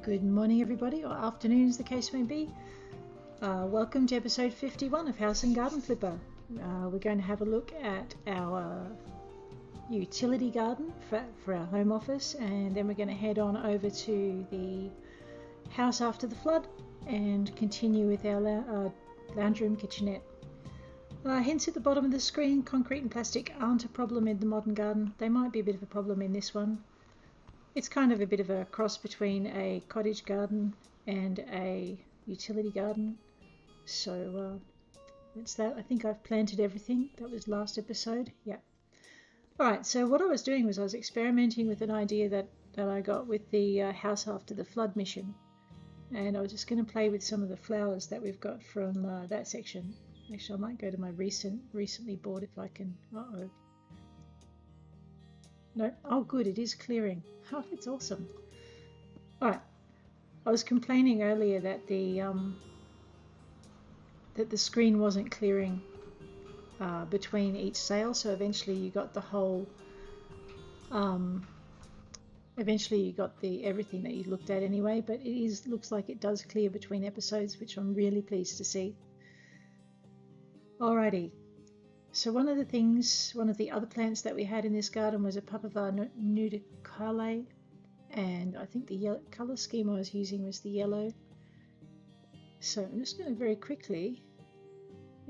Good morning, everybody, or afternoon as the case may be. Welcome to episode 51 of House and Garden Flipper. We're going to have a look at our utility garden for our home office, and then we're going to head on over to the house after the flood and continue with our lounge room kitchenette. Hints at the bottom of the screen: concrete and plastic aren't a problem in the modern garden. They might be a bit of a problem in this one. It's kind of a bit of a cross between a cottage garden and a utility garden. So that's that. I think I've planted everything. That was last episode. Yeah. Alright, so what I was doing was I was experimenting with an idea that I got with the house after the flood mission. And I was just going to play with some of the flowers that we've got from that section. Actually, I might go to my recently bought if I can. Uh-oh. No, oh good, it is clearing. Oh, that's awesome. Alright, I was complaining earlier that the screen wasn't clearing between each sale, so eventually you got the whole, eventually you got the everything that you looked at anyway, but it looks like it does clear between episodes, which I'm really pleased to see. Alrighty. So one of the other plants that we had in this garden was a Papaver nudicale, and I think the colour scheme I was using was the yellow. So I'm just going to very quickly,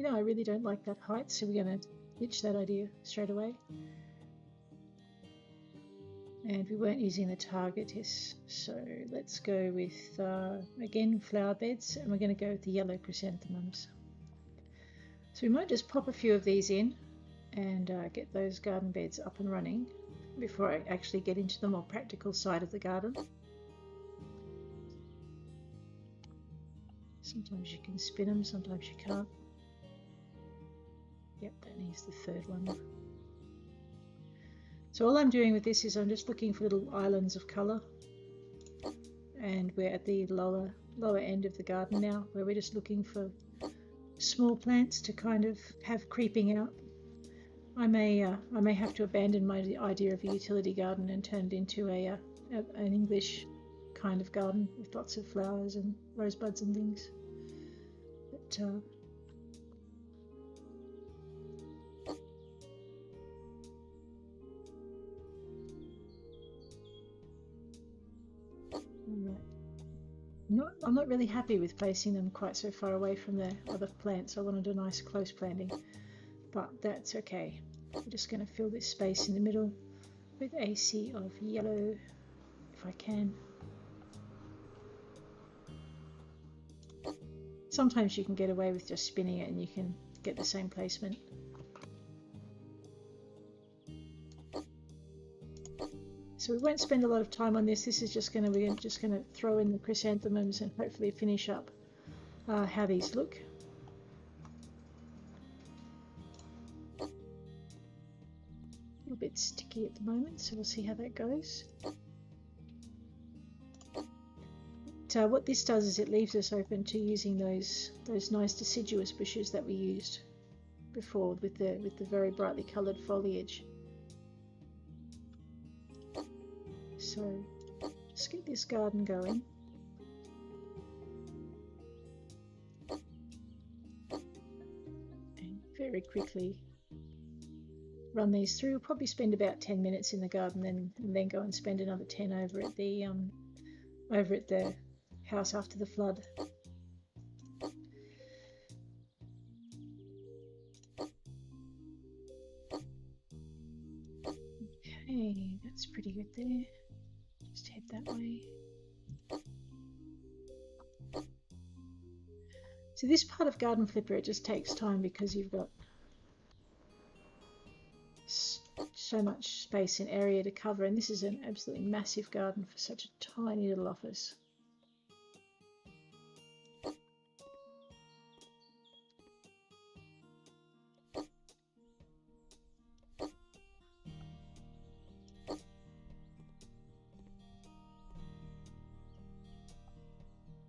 I really don't like that height, so we're going to ditch that idea straight away. And we weren't using the targetus, so let's go with, again, flower beds, and we're going to go with the yellow chrysanthemums. So we might just pop a few of these in and get those garden beds up and running before I actually get into the more practical side of the garden. Sometimes you can spin them, sometimes you can't. Yep, that needs the third one. So all I'm doing with this is I'm just looking for little islands of colour, and we're at the lower end of the garden now, where we're just looking for small plants to kind of have creeping out. I may have to abandon my idea of a utility garden and turn it into an English kind of garden with lots of flowers and rosebuds and things. But I'm not really happy with placing them quite so far away from the other plants. I wanted a nice close planting, but that's okay. I'm just going to fill this space in the middle with a sea of yellow if I can. Sometimes you can get away with just spinning it and you can get the same placement. So we won't spend a lot of time on this. This is we're just going to throw in the chrysanthemums and hopefully finish up how these look. A little bit sticky at the moment, so we'll see how that goes. But, what this does is it leaves us open to using those nice deciduous bushes that we used before with the very brightly coloured foliage. So let's get this garden going. And very quickly run these through. We'll probably spend about 10 minutes in the garden and then go and spend another 10 over at the house after the flood. Okay, that's pretty good there. Just head that way. So this part of Garden Flipper, it just takes time because you've got so much space and area to cover, and this is an absolutely massive garden for such a tiny little office.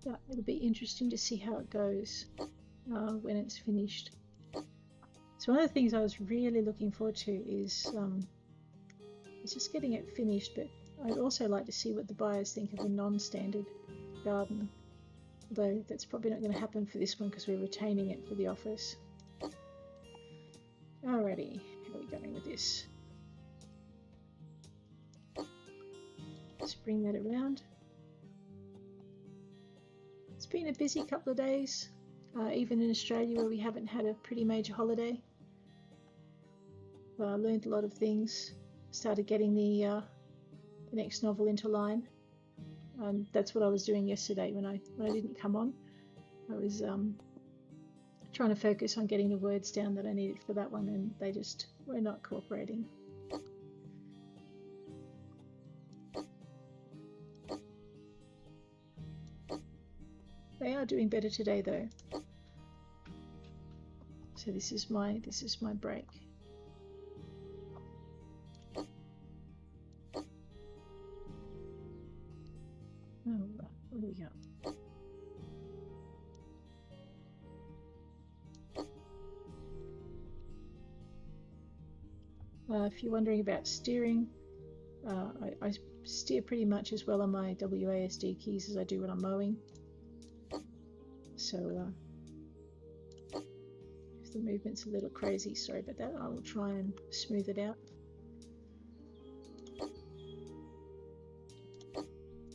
Yeah, it'll be interesting to see how it goes when it's finished. So one of the things I was really looking forward to is just getting it finished, but I'd also like to see what the buyers think of a non-standard garden, although that's probably not going to happen for this one because we're retaining it for the office. Alrighty, how are we going with this? Let's bring that around. It's been a busy couple of days, even in Australia where we haven't had a pretty major holiday. I learned a lot of things, started getting the next novel into line. That's what I was doing yesterday when I didn't come on. I was trying to focus on getting the words down that I needed for that one, and they just were not cooperating. They are doing better today though. So this is my break. Oh, what do we got? If you're wondering about steering, I steer pretty much as well on my WASD keys as I do when I'm mowing. So if the movement's a little crazy, sorry about that, I will try and smooth it out.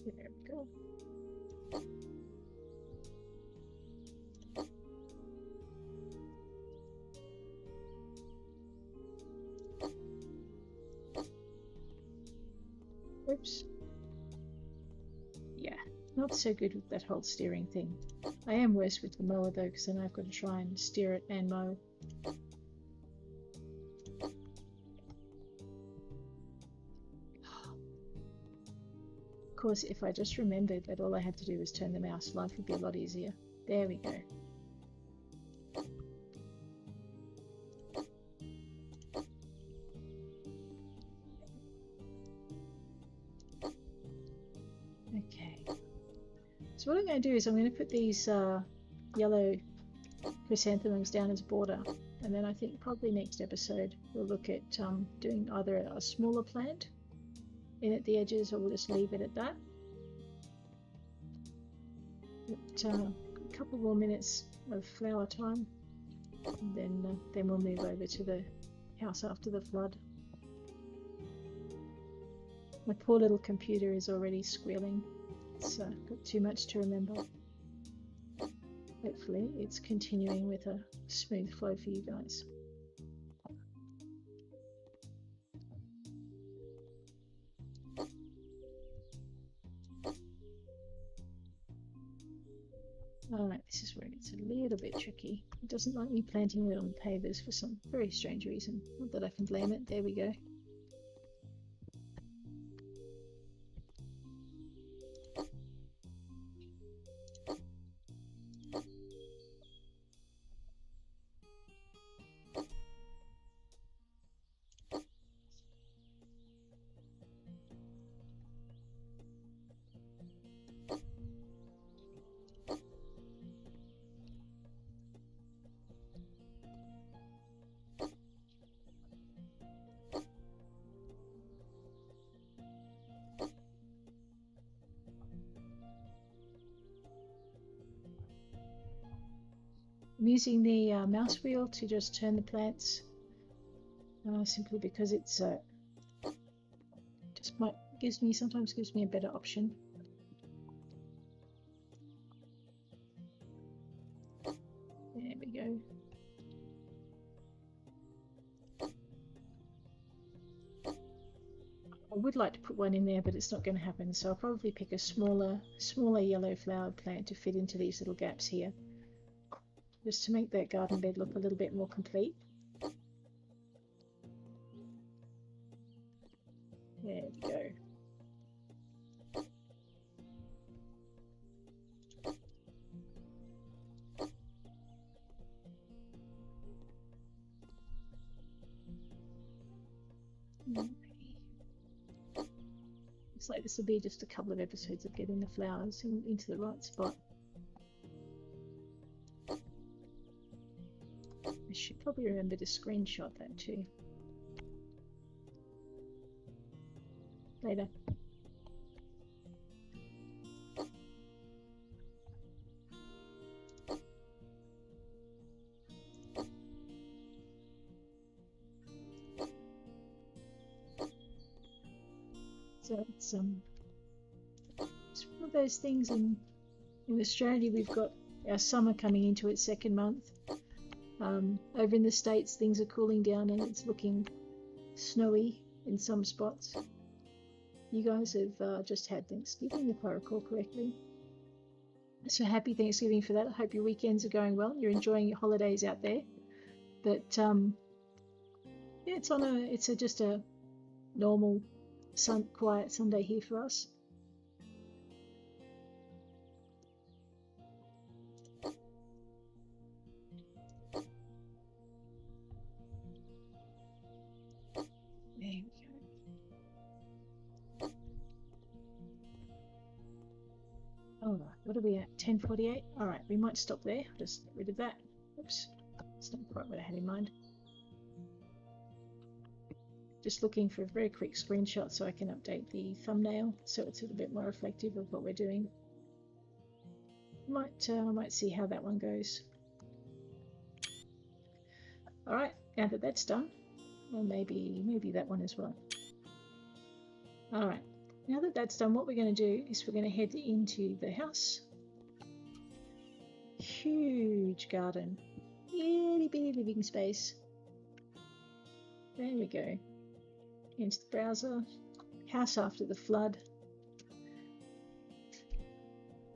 There we go. Oops. Yeah, not so good with that whole steering thing. I am worse with the mower though, because then I've got to try and steer it and mow. Of course, if I just remembered that all I had to do was turn the mouse, life would be a lot easier. There we go. Okay. So what I'm going to do is I'm going to put these yellow chrysanthemums down as border, and then I think probably next episode we'll look at doing either a smaller plant in at the edges, or we'll just leave it at that. But, a couple more minutes of flower time, and then we'll move over to the house after the flood. My poor little computer is already squealing. It's got too much to remember. Hopefully it's continuing with a smooth flow for you guys. Alright, this is where it gets a little bit tricky. It doesn't like me planting it on pavers for some very strange reason. Not that I can blame it. There we go. I'm using the mouse wheel to just turn the plants, simply because it's sometimes gives me a better option. There we go. I would like to put one in there, but it's not going to happen, so I'll probably pick a smaller yellow flowered plant to fit into these little gaps here, just to make that garden bed look a little bit more complete. There we go. Looks like this will be just a couple of episodes of getting the flowers into the right spot. I should probably remember to screenshot that too. Later. So it's one of those things. In Australia, we've got our summer coming into its second month. Over in the States, things are cooling down and it's looking snowy in some spots. You guys have just had Thanksgiving, if I recall correctly. So happy Thanksgiving for that. I hope your weekends are going well. You're enjoying your holidays out there. But yeah, it's just a normal, quiet Sunday here for us. There we go. All right, what are we at? 10:48. All right, we might stop there. Just get rid of that. Oops, that's not quite what I had in mind. Just looking for a very quick screenshot so I can update the thumbnail so it's a little bit more reflective of what we're doing. Might see how that one goes. All right, now that that's done, or maybe that one as well. All right, now that that's done, what we're going to do is we're going to head into the house. Huge garden, itty bitty living space. There we go. Into the browser. House after the flood.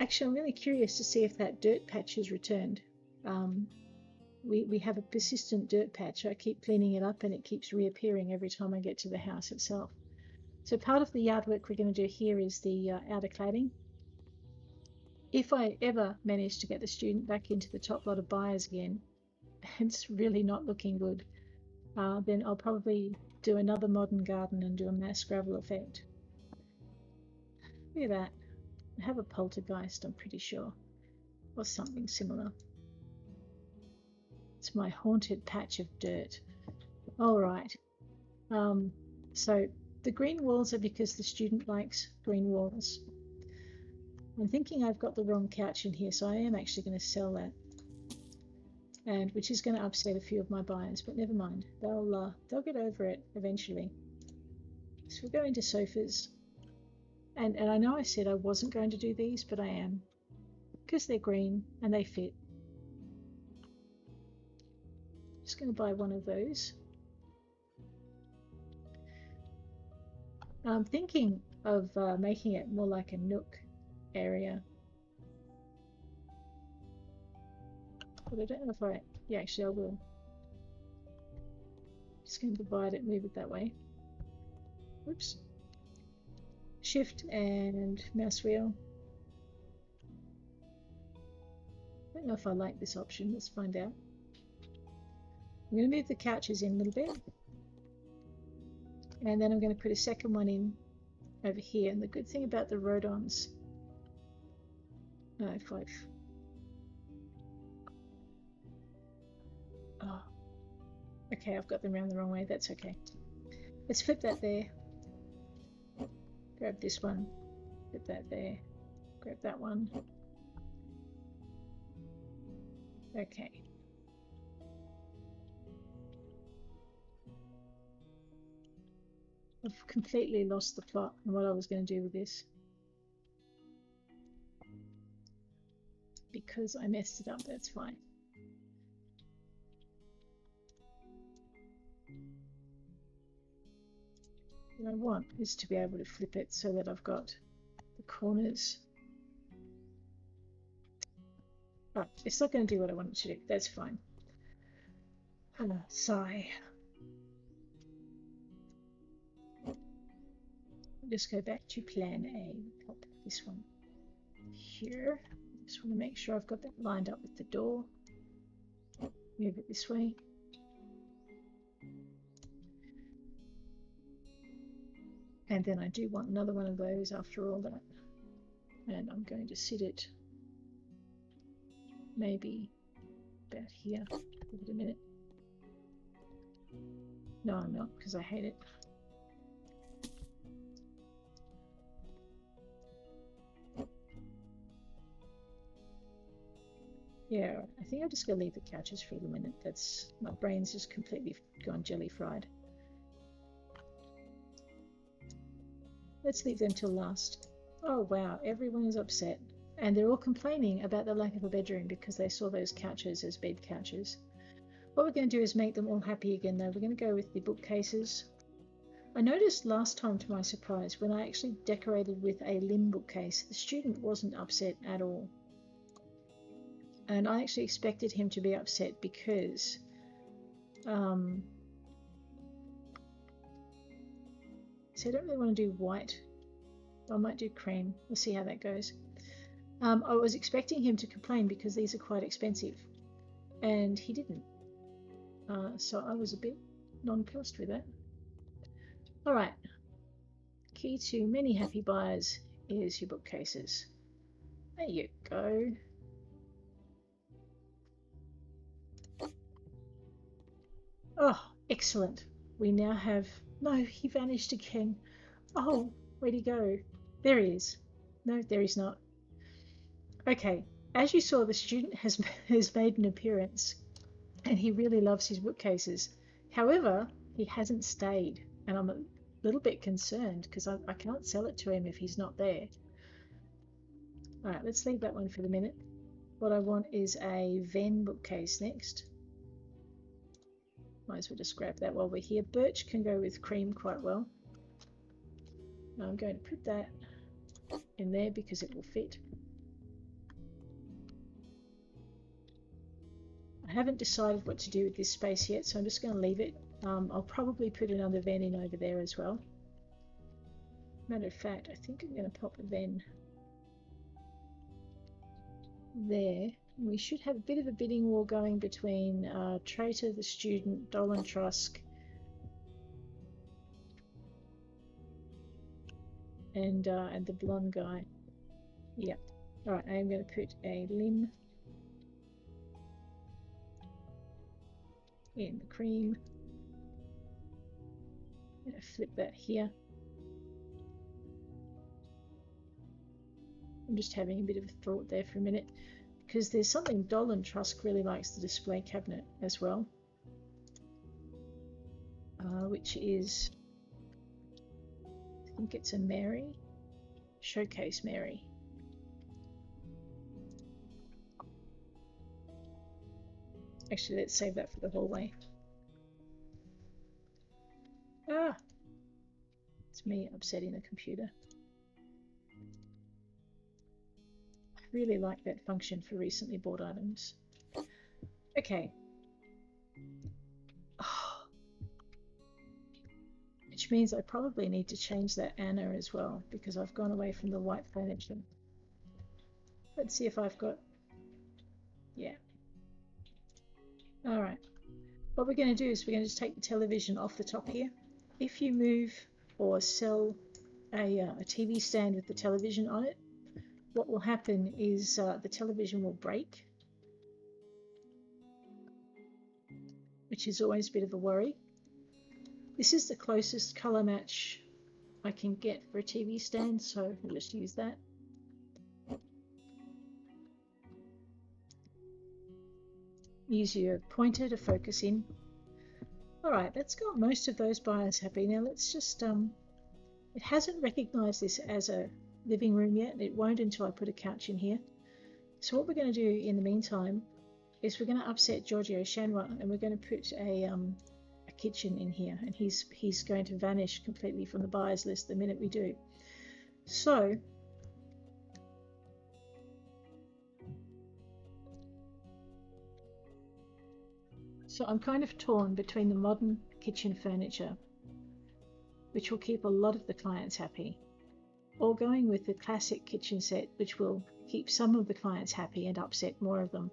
Actually, I'm really curious to see if that dirt patch has returned. We have a persistent dirt patch. I keep cleaning it up and it keeps reappearing every time I get to the house itself. So part of the yard work we're going to do here is the outer cladding. If I ever manage to get the student back into the top lot of buyers again, it's really not looking good, then I'll probably do another modern garden and do a mass gravel effect. Look at that. I have a poltergeist, I'm pretty sure, or something similar. It's my haunted patch of dirt. All right. So the green walls are because the student likes green walls. I'm thinking I've got the wrong couch in here, so I am actually going to sell that, and which is going to upset a few of my buyers, but never mind. They'll get over it eventually. So we'll go into sofas, and I know I said I wasn't going to do these, but I am, because they're green and they fit. Just going to buy one of those. I'm thinking of making it more like a nook area, but I don't know if yeah, actually I will. Just going to divide it, move it that way. Oops. Shift and mouse wheel. I don't know if I like this option. Let's find out. I'm going to move the couches in a little bit, and then I'm going to put a second one in over here. And the good thing about the Rodons, okay, I've got them around the wrong way. That's okay. Let's flip that there. Grab this one. Flip that there. Grab that one. Okay. I've completely lost the plot and what I was going to do with this, because I messed it up. That's fine. What I want is to be able to flip it so that I've got the corners. Oh, it's not going to do what I want it to do. That's fine. Sigh. Just go back to plan A. Pop this one here. Just want to make sure I've got that lined up with the door. Move it this way. And then I do want another one of those after all that. And I'm going to sit it maybe about here. Give it a minute. No, I'm not, because I hate it. Yeah, I think I'm just going to leave the couches for a minute. My brain's just completely gone jelly fried. Let's leave them till last. Oh wow, everyone is upset. And they're all complaining about the lack of a bedroom because they saw those couches as bed couches. What we're going to do is make them all happy again though. We're going to go with the bookcases. I noticed last time, to my surprise, when I actually decorated with a limb bookcase, the student wasn't upset at all. And I actually expected him to be upset because so I don't really want to do white. I might do cream. We'll see how that goes. I was expecting him to complain because these are quite expensive, and he didn't. So I was a bit nonplussed with that. All right. Key to many happy buyers is your bookcases. There you go. Oh, excellent. We now have... No, he vanished again. Oh, where'd he go? There he is. No, there he's not. Okay, as you saw, the student has made an appearance, and he really loves his bookcases. However, he hasn't stayed, and I'm a little bit concerned because I can't sell it to him if he's not there. All right, let's leave that one for the minute. What I want is a Venn bookcase next. Might as well just grab that while we're here. Birch can go with cream quite well. I'm going to put that in there because it will fit. I haven't decided what to do with this space yet, so I'm just going to leave it. I'll probably put another Venn in over there as well. Matter of fact, I think I'm going to pop a Venn there. We should have a bit of a bidding war going between Traitor, the student, Dolan Trusk, and the blonde guy. Yep. All right, I am going to put a limb in the cream. I'm going to flip that here. I'm just having a bit of a thought there for a minute, because there's something Dolan Trusk really likes, the display cabinet as well, which is, I think it's a Mary, Showcase Mary. Actually, let's save that for the hallway. Ah, it's me upsetting the computer. I really like that function for recently bought items. Okay. Oh. Which means I probably need to change that Anna as well, because I've gone away from the white furniture. Let's see if I've got... Yeah. Alright. What we're going to do is we're going to just take the television off the top here. If you move or sell a TV stand with the television on it, what will happen is the television will break, which is always a bit of a worry. This is the closest colour match I can get for a TV stand, so we'll just use that. Use your pointer to focus in. Alright, that's got most of those buyers happy. Now let's just, it hasn't recognised this as a living room yet. It won't until I put a couch in here. So what we're going to do in the meantime is we're going to upset Giorgio Chanwa, and we're going to put a kitchen in here, and he's going to vanish completely from the buyers list the minute we do. So I'm kind of torn between the modern kitchen furniture, which will keep a lot of the clients happy, or going with the classic kitchen set, which will keep some of the clients happy and upset more of them.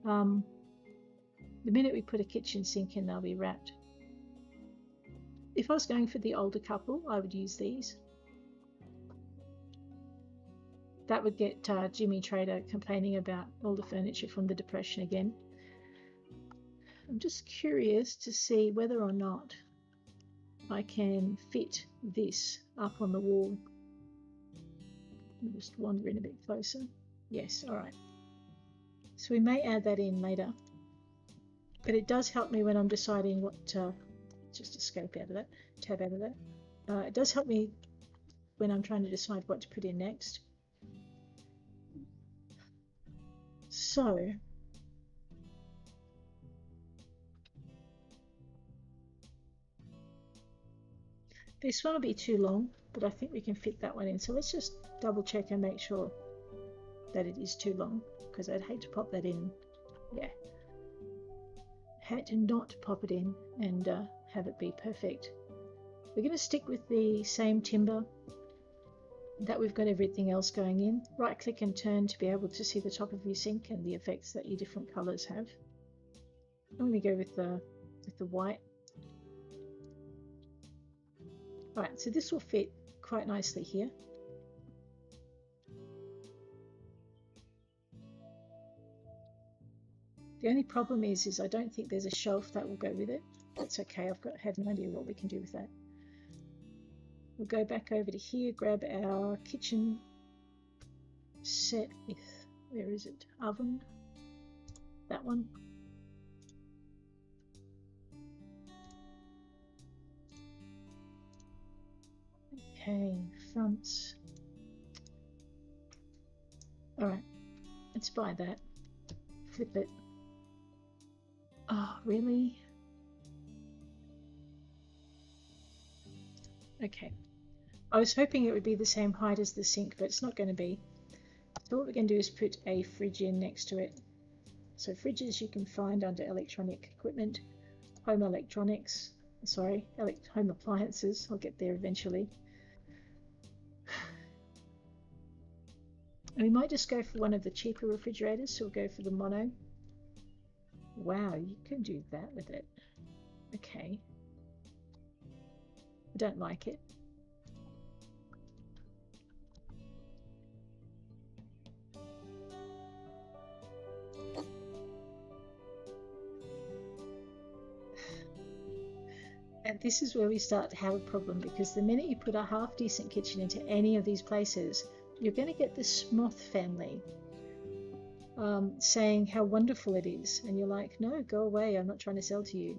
The minute we put a kitchen sink in, they'll be wrapped. If I was going for the older couple, I would use these. That would get Jimmy Trader complaining about all the furniture from the Depression again. I'm just curious to see whether or not I can fit this up on the wall. I'll just wander in a bit closer. Yes, all right. So we may add that in later, but it does help me when I'm deciding what just escape out of that, tab out of that. It does help me when I'm trying to decide what to put in next. So this one will be too long, but I think we can fit that one in. So let's just double check and make sure that it is too long, because I'd hate to pop that in. Yeah, hate to not pop it in and have it be perfect. We're going to stick with the same timber that we've got everything else going in. Right click and turn to be able to see the top of your sink and the effects that your different colors have. I'm going to go with the white. Right, so this will fit quite nicely here. The only problem is I don't think there's a shelf that will go with it. That's okay, had an idea what we can do with that. We'll go back over to here, grab our kitchen set with, where is it? Oven. That one. Okay, fronts. Alright, let's buy that. Flip it. Oh, really? Okay. I was hoping it would be the same height as the sink, but it's not going to be. So what we're going to do is put a fridge in next to it. So fridges you can find under electronic equipment, home electronics, sorry, home appliances. I'll get there eventually. And we might just go for one of the cheaper refrigerators, so we'll go for the mono. Wow, you can do that with it. Okay. I don't like it. And this is where we start to have a problem, because the minute you put a half decent kitchen into any of these places, you're going to get this moth family saying how wonderful it is, and you're like, no, go away, I'm not trying to sell to you.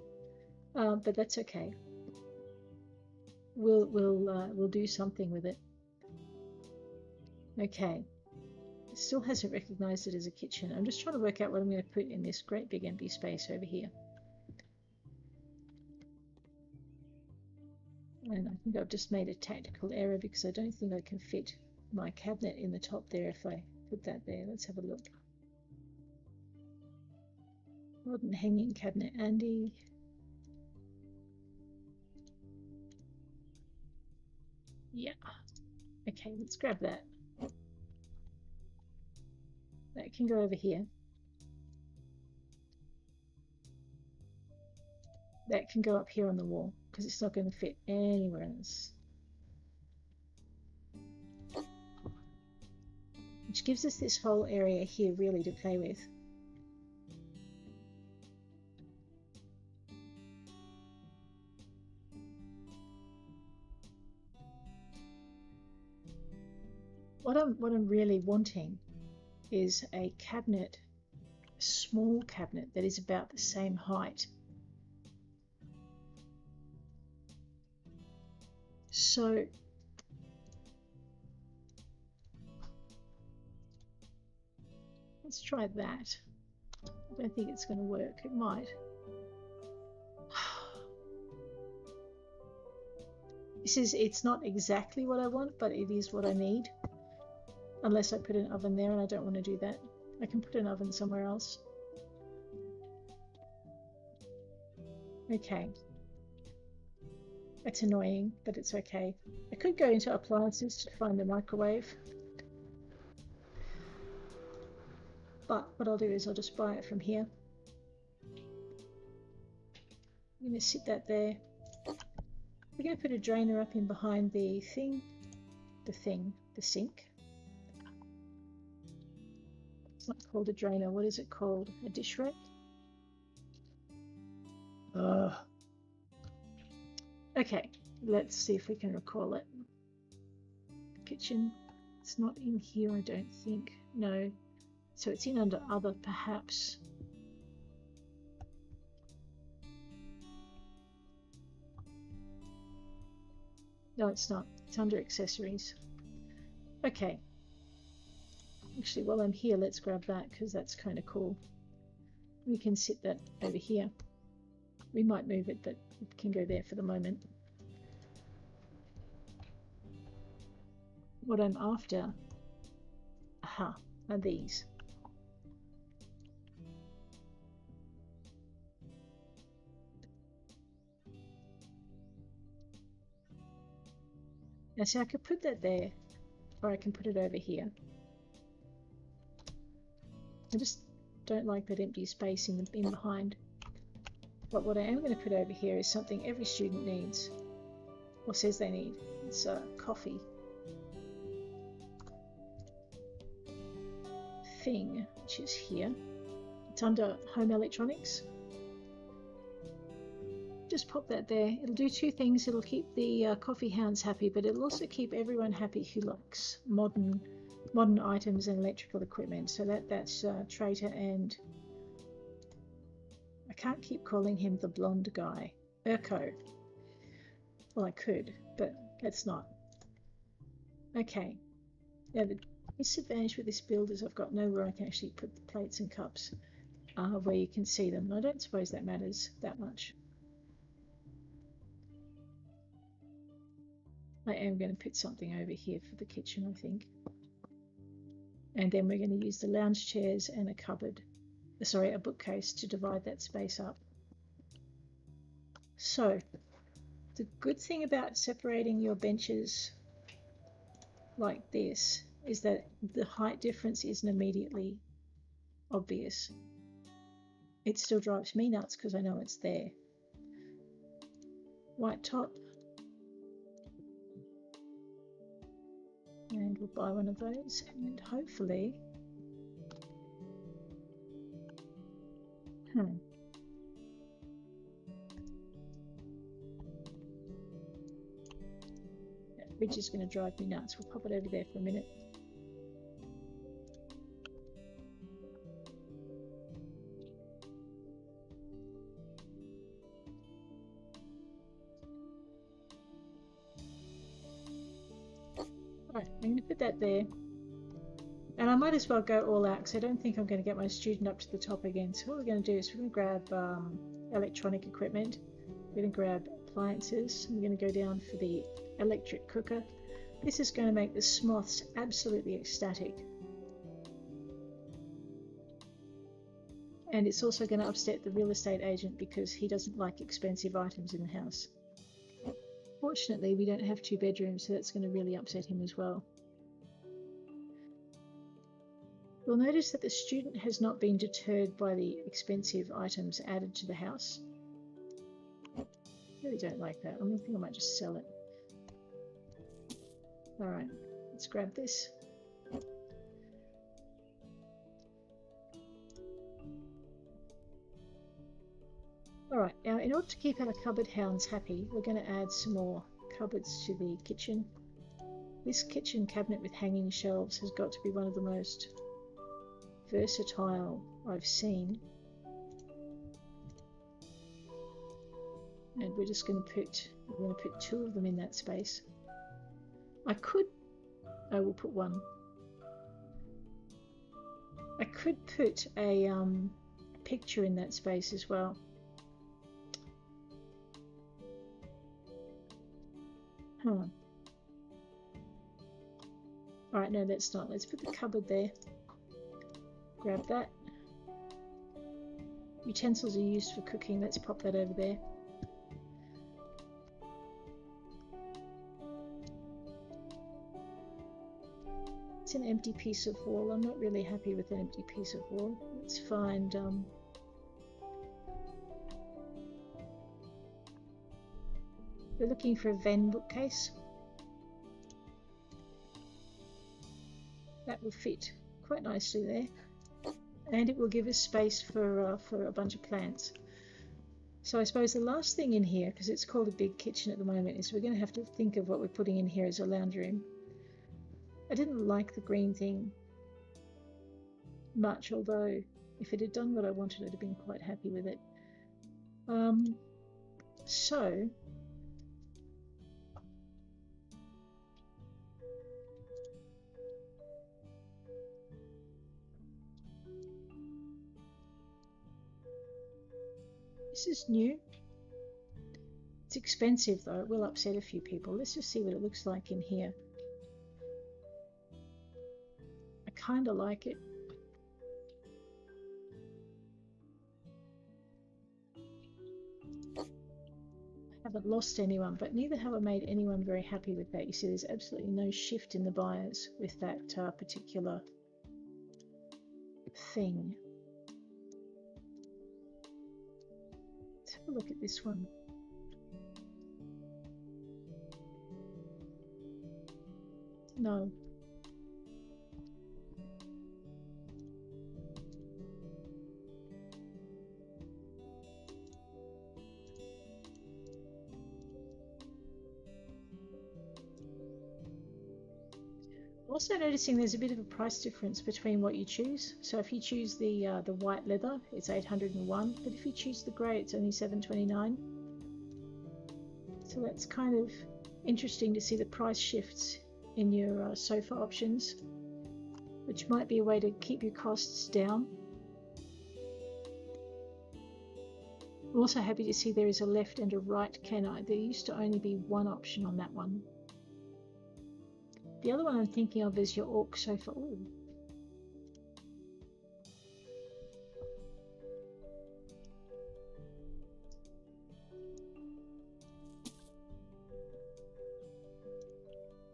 But that's okay. We'll do something with it. Okay. It still hasn't recognized it as a kitchen. I'm just trying to work out what I'm going to put in this great big empty space over here. And I think I've just made a tactical error because I don't think I can fit my cabinet in the top there if I put that there. Let's have a look. Modern hanging cabinet, Andy. Yeah. Okay, let's grab that. That can go over here. That can go up here on the wall because it's not going to fit anywhere else. Which gives us this whole area here really to play with. What I'm really wanting is a cabinet, a small cabinet that is about the same height. So let's try that. I don't think it's going to work. It might. It's not exactly what I want, but it is what I need. Unless I put an oven there, and I don't want to do that. I can put an oven somewhere else. Okay. That's annoying, but it's okay. I could go into appliances to find the microwave. But what I'll do is I'll just buy it from here. I'm going to sit that there. We're going to put a drainer up in behind the sink. It's not called a drainer. What is it called? A dish rack? Okay, let's see if we can recall it. Kitchen. It's not in here, I don't think. No. So it's in under other, perhaps. No, it's not. It's under accessories. Okay. Actually, while I'm here, let's grab that because that's kind of cool. We can sit that over here. We might move it, but it can go there for the moment. What I'm after, are these. Now, see, I could put that there, or I can put it over here. I just don't like that empty space in behind. But what I am going to put over here is something every student needs, or says they need. It's coffee. Thing, which is here. It's under home electronics. Just pop that there. It'll do two things. It'll keep the coffee hounds happy, but it'll also keep everyone happy who likes modern items and electrical equipment. So that's Traitor, and I can't keep calling him the blonde guy, Urko. Well, I could, but it's not. Okay. Now the disadvantage with this build is I've got nowhere I can actually put the plates and cups where you can see them. I don't suppose that matters that much. I am going to put something over here for the kitchen, I think. And then we're going to use the lounge chairs and a cupboard, sorry, a bookcase to divide that space up. So, the good thing about separating your benches like this is that the height difference isn't immediately obvious. It still drives me nuts because I know it's there. White top. And we'll buy one of those, and hopefully that fridge is going to drive me nuts. We'll pop it over there for a minute. Alright, I'm going to put that there. And I might as well go all out because I don't think I'm going to get my student up to the top again. So what we're going to do is we're going to grab electronic equipment. We're going to grab appliances. We're going to go down for the electric cooker. This is going to make the Smoths absolutely ecstatic. And it's also going to upset the real estate agent because he doesn't like expensive items in the house. Fortunately, we don't have 2 bedrooms, so that's going to really upset him as well. You'll notice that the student has not been deterred by the expensive items added to the house. I really don't like that. I think I might just sell it. Alright, let's grab this. Alright, now in order to keep our cupboard hounds happy, we're going to add some more cupboards to the kitchen. This kitchen cabinet with hanging shelves has got to be one of the most versatile I've seen. And we're just going to put 2 of them in that space. I will put 1. I could put a picture in that space as well. Alright, no, let's not. Let's put the cupboard there. Grab that. Utensils are used for cooking. Let's pop that over there. It's an empty piece of wall. I'm not really happy with an empty piece of wall. Let's find we're looking for a Venn bookcase. That will fit quite nicely there, and it will give us space for a bunch of plants. So I suppose the last thing in here, because it's called a big kitchen at the moment, is we're going to have to think of what we're putting in here as a lounge room. I didn't like the green thing much, although if it had done what I wanted, I'd have been quite happy with it. So This is new. It's expensive though, it will upset a few people. Let's just see what it looks like in here. I kind of like it. I haven't lost anyone, but neither have I made anyone very happy with that. You see there's absolutely no shift in the buyers with that particular thing. Let's have a look at this one. No. Also noticing there's a bit of a price difference between what you choose. So if you choose the white leather, it's 801, but if you choose the grey, it's only 729. So that's kind of interesting to see the price shifts in your sofa options, which might be a way to keep your costs down. I'm also happy to see there is a left and a right canine. There used to only be one option on that one. The other one I'm thinking of is your orc sofa. Ooh.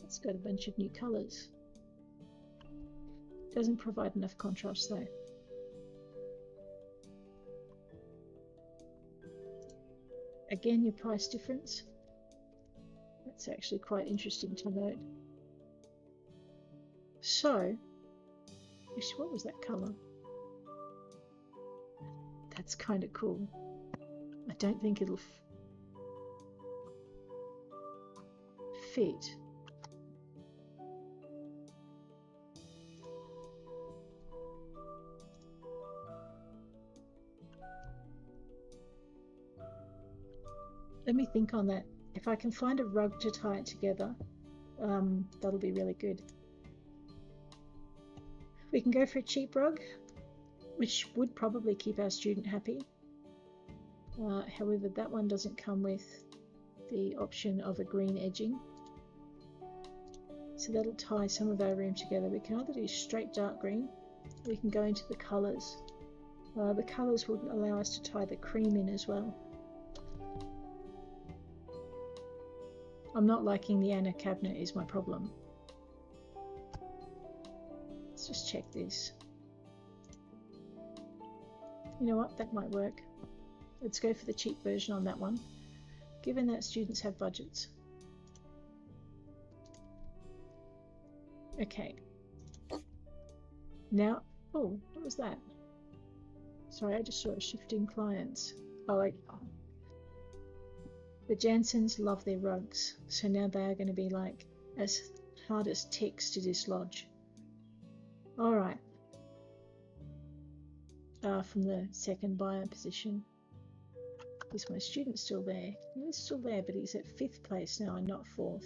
It's got a bunch of new colours. Doesn't provide enough contrast though. Again, your price difference. That's actually quite interesting to note. So, what was that colour? That's kind of cool. I don't think it'll fit. Let me think on that. If I can find a rug to tie it together, that'll be really good. We can go for a cheap rug, which would probably keep our student happy. However, that one doesn't come with the option of a green edging. So that'll tie some of our room together. We can either do straight dark green, or we can go into the colours. The colours would allow us to tie the cream in as well. I'm not liking the Anna cabinet is my problem. Let's just check this. You know what, that might work. Let's go for the cheap version on that one, given that students have budgets. Okay. Now, oh, what was that? Sorry, I just saw a shift in clients. The Jansens love their rugs, so now they are going to be like as hard as ticks to dislodge. Alright. From the second buyer position. Is my student still there? He's still there, but he's at 5th place now and not 4th.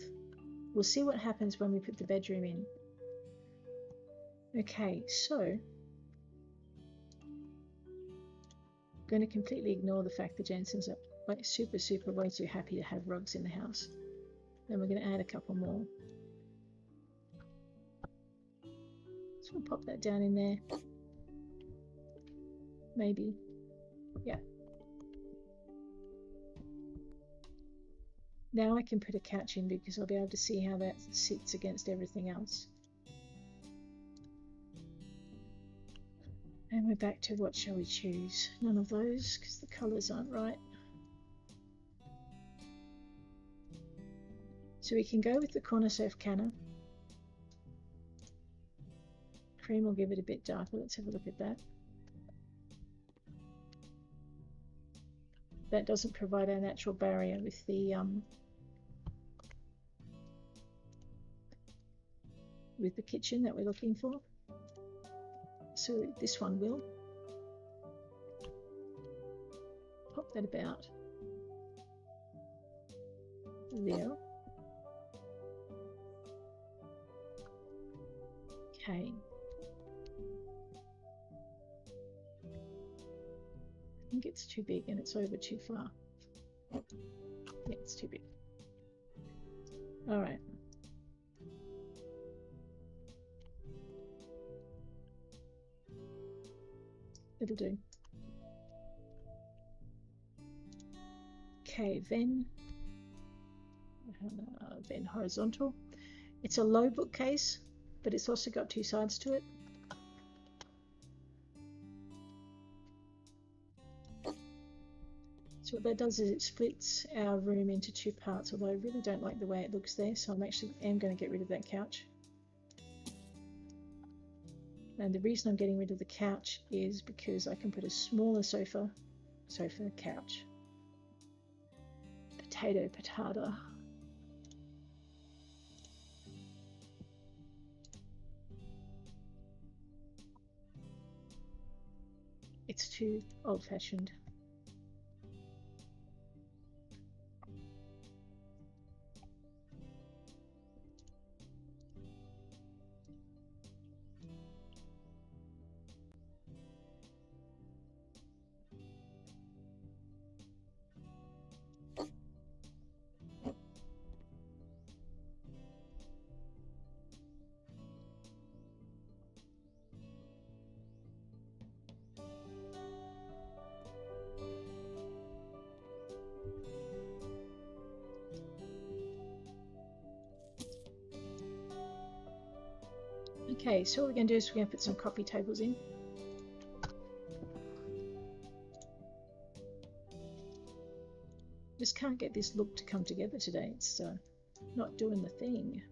We'll see what happens when we put the bedroom in. Okay, so I'm going to completely ignore the fact that Jansens are like super way too happy to have rugs in the house. Then we're going to add a couple more. So we'll pop that down in there. Maybe. Yeah. Now I can put a couch in because I'll be able to see how that sits against everything else. And we're back to what shall we choose? None of those because the colours aren't right. So we can go with the corner sofa canna. Cream will give it a bit darker. Let's have a look at that. That doesn't provide our natural barrier with the kitchen that we're looking for. So this one will. Pop that about there. Okay. think it's too big and it's over too far. Yeah, it's too big. All right. It'll do. Okay, then horizontal. It's a low bookcase, but it's also got two sides to it. So what that does is it splits our room into two parts, although I really don't like the way it looks there, so I'm going to get rid of that couch. And the reason I'm getting rid of the couch is because I can put a smaller couch. Potato, patata. It's too old-fashioned. Okay, so what we're going to do is we're going to put some coffee tables in. Just can't get this look to come together today. It's not doing the thing.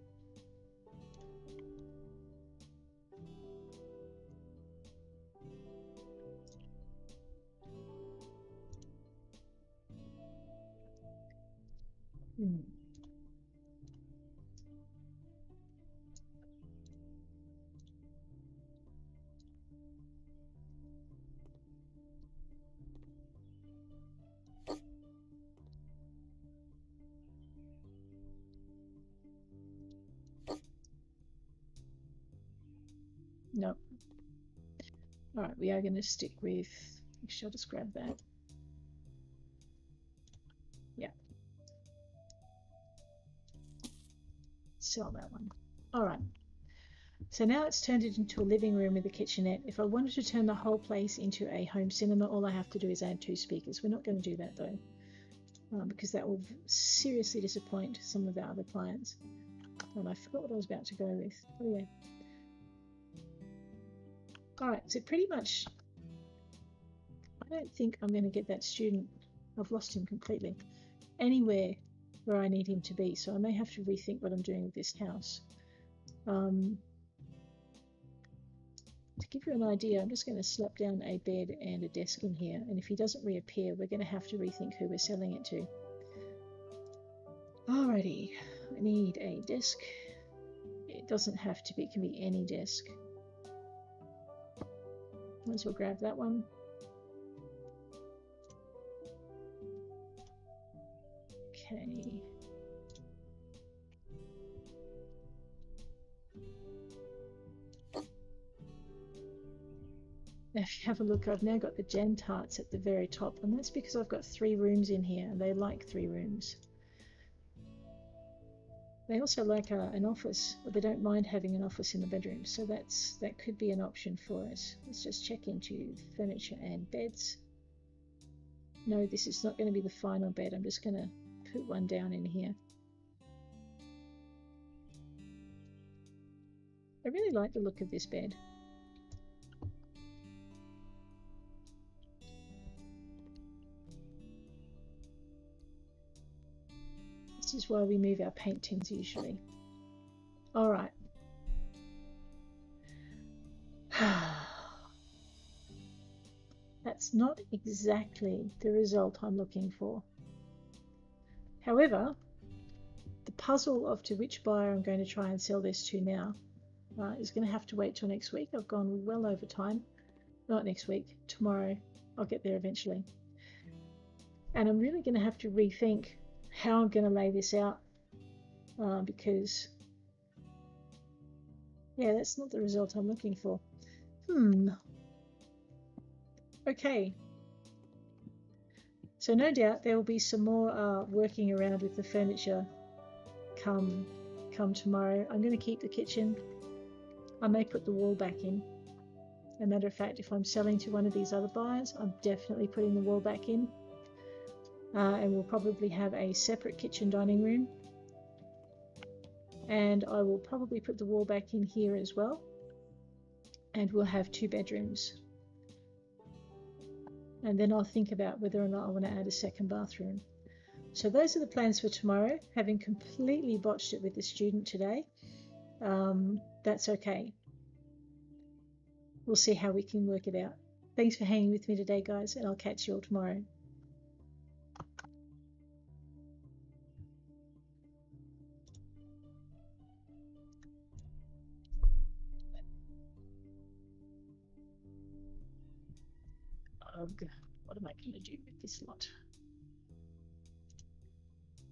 No. All right, we are going to stick with, actually I'll just grab that. Yeah. Sell that one. All right. So now it's turned it into a living room with a kitchenette. If I wanted to turn the whole place into a home cinema, all I have to do is add 2 speakers. We're not going to do that though, because that will seriously disappoint some of our other clients. And I forgot what I was about to go with. Oh yeah. All right, so pretty much, I don't think I'm going to get that student, I've lost him completely, anywhere where I need him to be. So I may have to rethink what I'm doing with this house. To give you an idea, I'm just going to slap down a bed and a desk in here, and if he doesn't reappear, we're going to have to rethink who we're selling it to. Alrighty, I need a desk. It doesn't have to be, it can be any desk. Might as well grab that one. Okay. Now if you have a look, I've now got the gem tarts at the very top, and that's because I've got 3 rooms in here, and they like 3 rooms. They also like an office, but they don't mind having an office in the bedroom, so that could be an option for us. Let's just check into furniture and beds. No, this is not going to be the final bed. I'm just going to put one down in here. I really like the look of this bed. This is why we move our paint tins usually. All right. That's not exactly the result I'm looking for. However, the puzzle of to which buyer I'm going to try and sell this to now is going to have to wait till next week. I've gone well over time. Not next week, tomorrow. I'll get there eventually. And I'm really going to have to rethink how I'm going to lay this out because, yeah, that's not the result I'm looking for. Okay. So no doubt there will be some more working around with the furniture come tomorrow. I'm going to keep the kitchen. I may put the wall back in. As a matter of fact, if I'm selling to one of these other buyers, I'm definitely putting the wall back in. And we'll probably have a separate kitchen dining room. And I will probably put the wall back in here as well. And we'll have 2 bedrooms. And then I'll think about whether or not I want to add a second bathroom. So those are the plans for tomorrow. Having completely botched it with the student today, that's okay. We'll see how we can work it out. Thanks for hanging with me today, guys, and I'll catch you all tomorrow. What am I going to do with this lot?